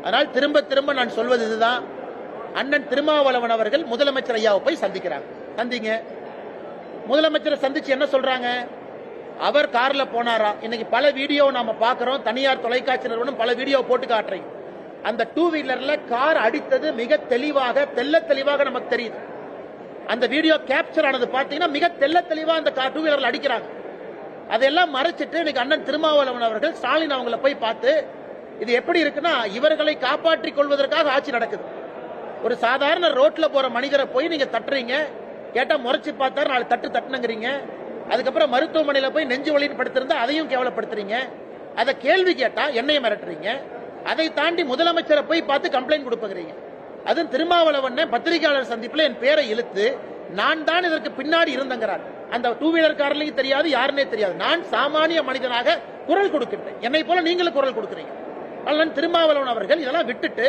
அதனால் திரும்ப திரும்ப நான் சொல்வது இதுதான், அண்ணன் திருமாவளவன் அவர்கள் முதலமைச்சர் ஐயாவை போய் சந்திக்கிறாங்க. சந்திங்க. முதலமைச்சரை சந்திச்சு என்ன சொல்றாங்க? அவர் கார்ல போனாரா? இன்னைக்கு பல வீடியோ நாம பாக்குறோம், தனியார் தொலைக்காட்சி நிறுவனம் பல வீடியோ போட்டு காட்டுறீங்க. அந்த டூ வீலர்ல கார் அடித்தது மிக தெளிவாக, தெல்ல தெளிவாக நமக்கு தெரியுது. அந்த வீடியோ கேப்சர் ஆனது பாத்தீங்கன்னா மிக தெல்ல தெளிவா அந்த டூ வீலர்ல அடிக்கிறாங்க. அதெல்லாம் மறைச்சிட்டு இன்னைக்கு அண்ணன் திருமாவளவன் அவர்கள் ஸ்டாலின் அவங்கள போய் பார்த்து, இது எப்படி இருக்குன்னா, இவர்களை காப்பாற்றிக் கொள்வதற்காக ஆட்சி நடக்குது. ஒரு சாதாரண ரோட்ல போற மனிதரை போய் நீங்க தட்டுறீங்க, கேட்டா முறைச்சு பார்த்தாரு, நாலு தட்டு தட்டுனுங்கிறீங்க. அதுக்கப்புறம் மருத்துவமனையில போய் நெஞ்சு வலின்னு படுத்திருந்தா அதையும் கேவலப்படுத்துறீங்க. அதை கேள்வி கேட்டா என்னைய மிரட்டுறீங்க. அதை தாண்டி முதலமைச்சரை போய் பார்த்து கம்ப்ளைண்ட் கொடுப்பீங்க. அதுவும் திருமாவளவன் பத்திரிகையாளர் சந்திப்பில் என் பேரை இழுத்து, நான் தான் இதற்கு பின்னாடி இருந்தங்கிறார். அந்த டூ வீலர் காரலையும் தெரியாது, யாருன்னே தெரியாது. நான் சாமானிய மனிதனாக குரல் கொடுக்கின்றேன். என்னை போல நீங்களும் குரல் கொடுக்கிறீங்க. அதனால் திருமாவளவன் அவர்கள் இதெல்லாம் விட்டுட்டு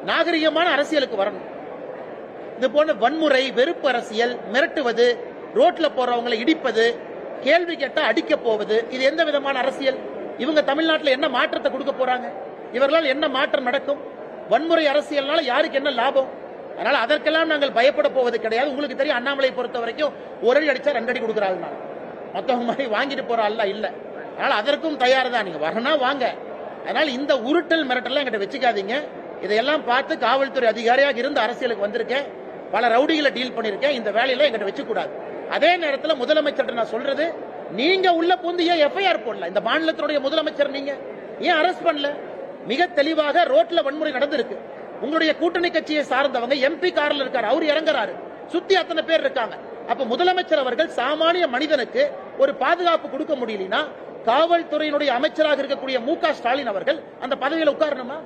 நாகரிகமான அரசியலுக்கு வரணும். இது போன்ற வன்முறை, வெறுப்பு அரசியல், மிரட்டுவது, ரோட்ல போறவங்களை இடிப்பது, கேள்வி கேட்டா அடிக்க போவது, இது எந்த விதமான அரசியல்? இவங்க தமிழ்நாட்டில் என்ன மாற்றத்தை கொடுக்க போறாங்க? இவர்களால் என்ன மாற்றம் நடக்கும்? வன்முறை அரசியல்னால யாருக்கு என்ன லாபம்? அதனால அதற்கெல்லாம் நாங்கள் பயப்பட போவது கிடையாது. உங்களுக்கு தெரியும், அண்ணாமலை பொறுத்த வரைக்கும் ஒரு அடி அடிச்சா 2 அடி கொடுக்குறாங்க. மொத்தம் மாதிரி வாங்கிட்டு போற அல்ல இல்ல. அதனால அதற்கும் தயார் தான். நீங்க வரனா வாங்க. அதனால இந்த உருட்டல் மிரட்டல் என்கிட்ட வச்சுக்காதீங்க. இதையெல்லாம் பார்த்து காவல்துறை அதிகாரியாக இருந்து அரசியலுக்கு வந்திருக்கேன். பல ரவுடிகளை டீல் பண்ணிருக்கேன். இந்த வேலையில என்கிட்ட வச்சு கூடாது. அதே நேரத்தில் முதலமைச்சர் நான் சொல்றது, நீங்க உள்ள புந்து ஏன் எஃப்ஐஆர் போடல? இந்த மாநிலத்தினுடைய முதலமைச்சர் நீங்க ஏன் அரெஸ்ட் பண்ணல? மிக தெளிவாக ரோட்ல வன்முறை நடந்திருக்கு. உங்களுடைய கூட்டணி கட்சியை சார்ந்தவங்க எம்பி கார்ல இருக்காரு, அவர் இறங்குறாரு, சுத்தி அத்தனை பேர் இருக்காங்க. அப்ப முதலமைச்சர் அவர்கள் சாமானிய மனிதனுக்கு ஒரு பாதுகாப்பு கொடுக்க முடியலனா, காவல்துறையினுடைய அமைச்சராக இருக்கக்கூடிய மு.க. ஸ்டாலின் அவர்கள் அந்த பதவியில் உட்காரணுமா?